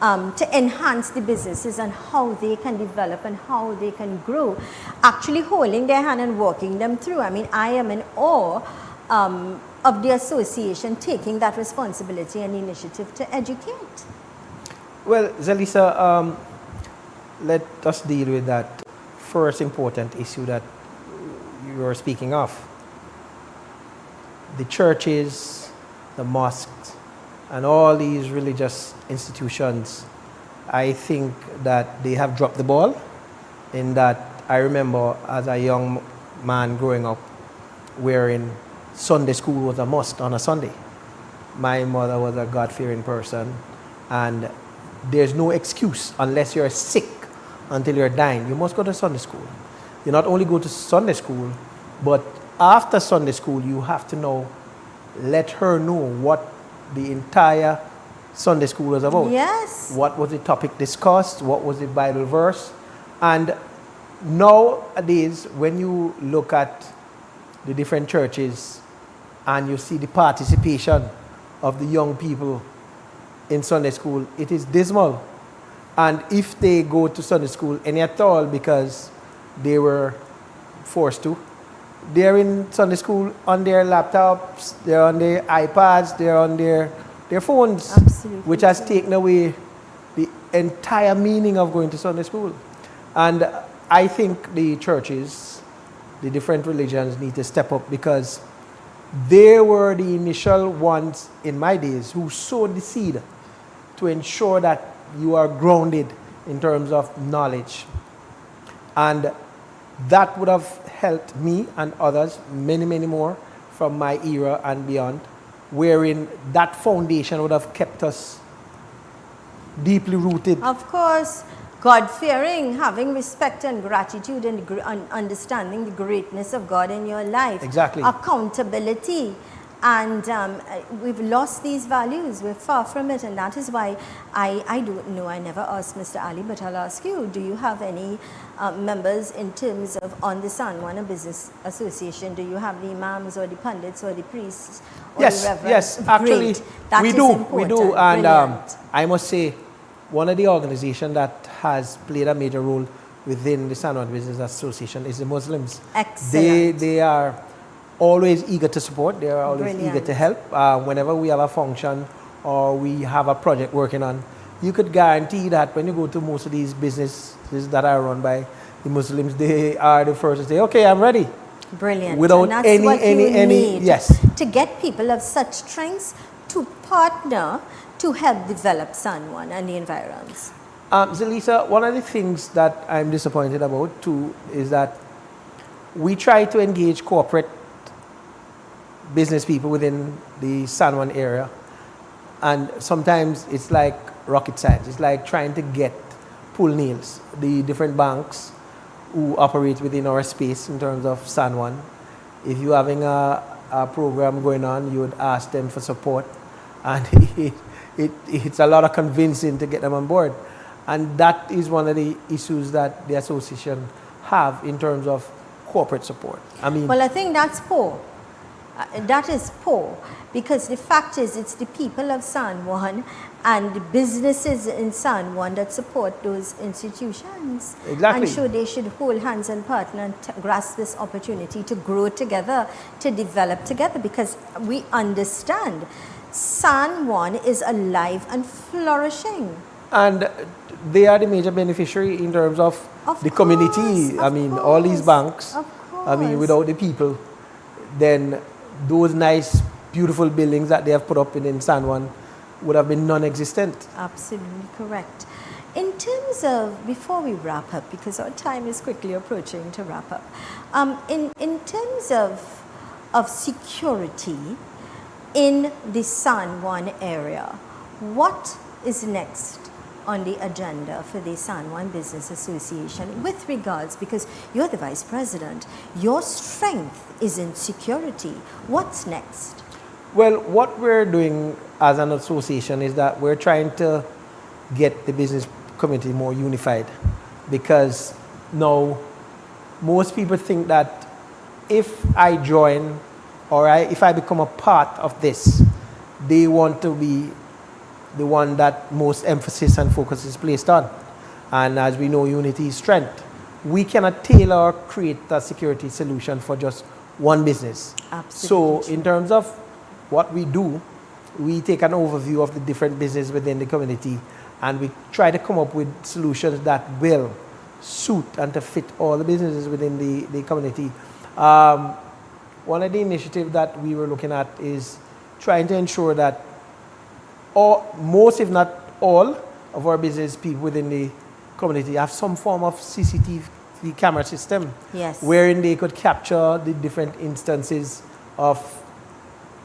to enhance the businesses and how they can develop and how they can grow, actually holding their hand and walking them through. I mean, I am in awe of the association taking that responsibility and initiative to educate. Well, Zelisa, let us deal with that first important issue that you are speaking of. The churches, the mosques, and all these religious institutions, I think that they have dropped the ball in that I remember as a young man growing up, wherein Sunday school was a must on a Sunday. My mother was a God-fearing person, and there's no excuse unless you're sick until you're dying. You must go to Sunday school. You not only go to Sunday school, but after Sunday school, you have to know, let her know what the entire Sunday school was about. Yes. What was the topic discussed? What was the Bible verse? And nowadays, when you look at the different churches and you see the participation of the young people in Sunday school, it is dismal. And if they go to Sunday school any at all because they were forced to, they're in Sunday school on their laptops, they're on their iPads, they're on their phones. Absolutely. Which has taken away the entire meaning of going to Sunday school. And I think the churches, the different religions need to step up, because they were the initial ones in my days who sowed the seed to ensure that you are grounded in terms of knowledge. And that would have helped me and others, many, many more from my era and beyond, wherein that foundation would have kept us deeply rooted. Of course, God-fearing, having respect and gratitude and understanding the greatness of God in your life. Exactly. Accountability. And we've lost these values. We're far from it. And that is why I don't know. I never asked Mr. Ali, but I'll ask you. Do you have any members in terms of on the Sanwana Business Association? Do you have the imams or the pundits or the priests or Yes, the reverends? yes. Actually, That we is do. We important. do. And Brilliant. I must say, one of the organizations that has played a major role within the Sanwana Business Association is the Muslims. Excellent. They are always eager to support. They are always Brilliant. eager to help. Whenever we have a function or we have a project working on, you could guarantee that when you go to most of these businesses that are run by the Muslims, they are the first to say, okay, I'm ready. Brilliant. Without and that's any, what you need yes. to get people of such strengths to partner to help develop San Juan and the environs. Zelisa, one of the things that I'm disappointed about too is that we try to engage corporate business people within the San Juan area, and sometimes it's like rocket science. It's like trying to get pull nails. The different banks who operate within our space in terms of San Juan, if you're having a program going on, you would ask them for support, and it's a lot of convincing to get them on board. And that is one of the issues that the association have in terms of corporate support. I mean, well, I think that's poor. That is poor, because the fact is it's the people of San Juan and the businesses in San Juan that support those institutions. Exactly. And so they should hold hands and partner and grasp this opportunity to grow together, to develop together, because we understand San Juan is alive and flourishing. And they are the major beneficiary in terms of the community. I mean, all these banks, I mean, without the people, then those nice, beautiful buildings that they have put up in San Juan would have been non-existent. Absolutely correct. In terms of, before we wrap up, because our time is quickly approaching to wrap up, in terms of security in the San Juan area, what is next on the agenda for the San Juan Business Association with regards, because you're the vice president, your strength is in security. What's next? Well, what we're doing as an association is that we're trying to get the business community more unified, because now most people think that if I join or if I become a part of this, they want to be the one that most emphasis and focus is placed on. And as we know, unity is strength. We cannot tailor or create a security solution for just one business. Absolutely. So in terms of what we do, we take an overview of the different businesses within the community, and we try to come up with solutions that will suit and to fit all the businesses within the community. One of the initiatives that we were looking at is trying to ensure that most, if not all, of our business people within the community have some form of CCTV the camera system, Yes. wherein they could capture the different instances of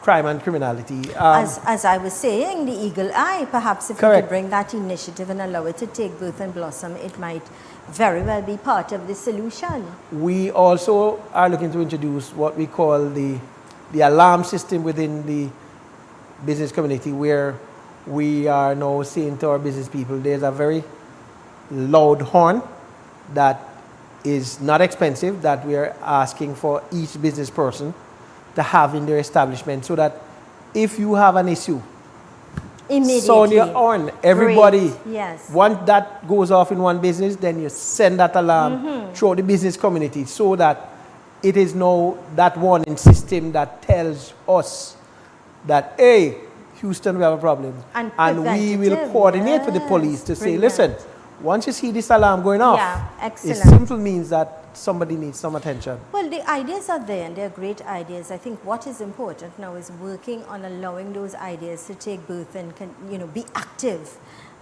crime and criminality. As I was saying, the eagle eye, perhaps if we Correct. could bring that initiative and allow it to take birth and blossom, it might very well be part of the solution. We also are looking to introduce what we call the alarm system within the business community, where we are now saying to our business people, there's a very loud horn that is not expensive that we are asking for each business person to have in their establishment, so that if you have an issue, Immediately. sound your horn. Everybody, Great. Yes. once that goes off in one business, then you send that alarm throughout the business community, so that it is now that warning system that tells us that, hey, Houston, we have a problem. And we will preventative, coordinate with the police to say, brilliant. listen, once you see this alarm going off, Yeah, it excellent. simply means that somebody needs some attention. Well, the ideas are there and they're great ideas. I think what is important now is working on allowing those ideas to take birth and be active,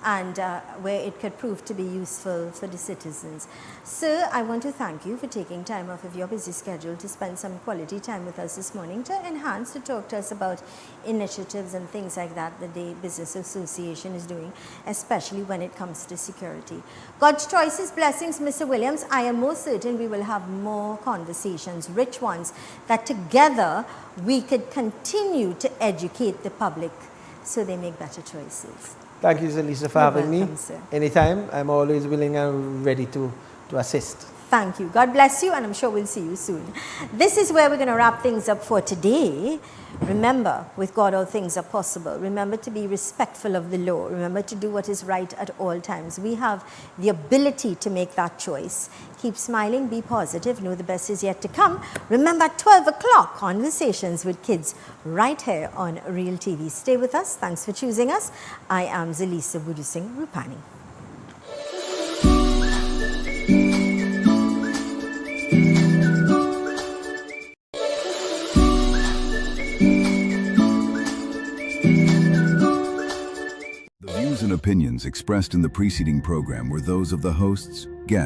and where it could prove to be useful for the citizens. Sir, I want to thank you for taking time off of your busy schedule to spend some quality time with us this morning to talk to us about initiatives and things like that the Business Association is doing, especially when it comes to security. God's choices, blessings, Mr. Williams. I am most certain we will have more conversations, rich ones, that together we could continue to educate the public so they make better choices. Thank you, Zelisa, for You're having welcome, me. sir. Anytime, I'm always willing and ready to assist. Thank you. God bless you, and I'm sure we'll see you soon. This is where we're going to wrap things up for today. Remember, with God all things are possible. Remember to be respectful of the law. Remember to do what is right at all times. We have the ability to make that choice. Keep smiling, be positive, know the best is yet to come. Remember, 12 o'clock, Conversations with Kids, right here on Real TV. Stay with us. Thanks for choosing us. I am Zelisa Budu Singh Rupani. The views and opinions expressed in the preceding program were those of the hosts,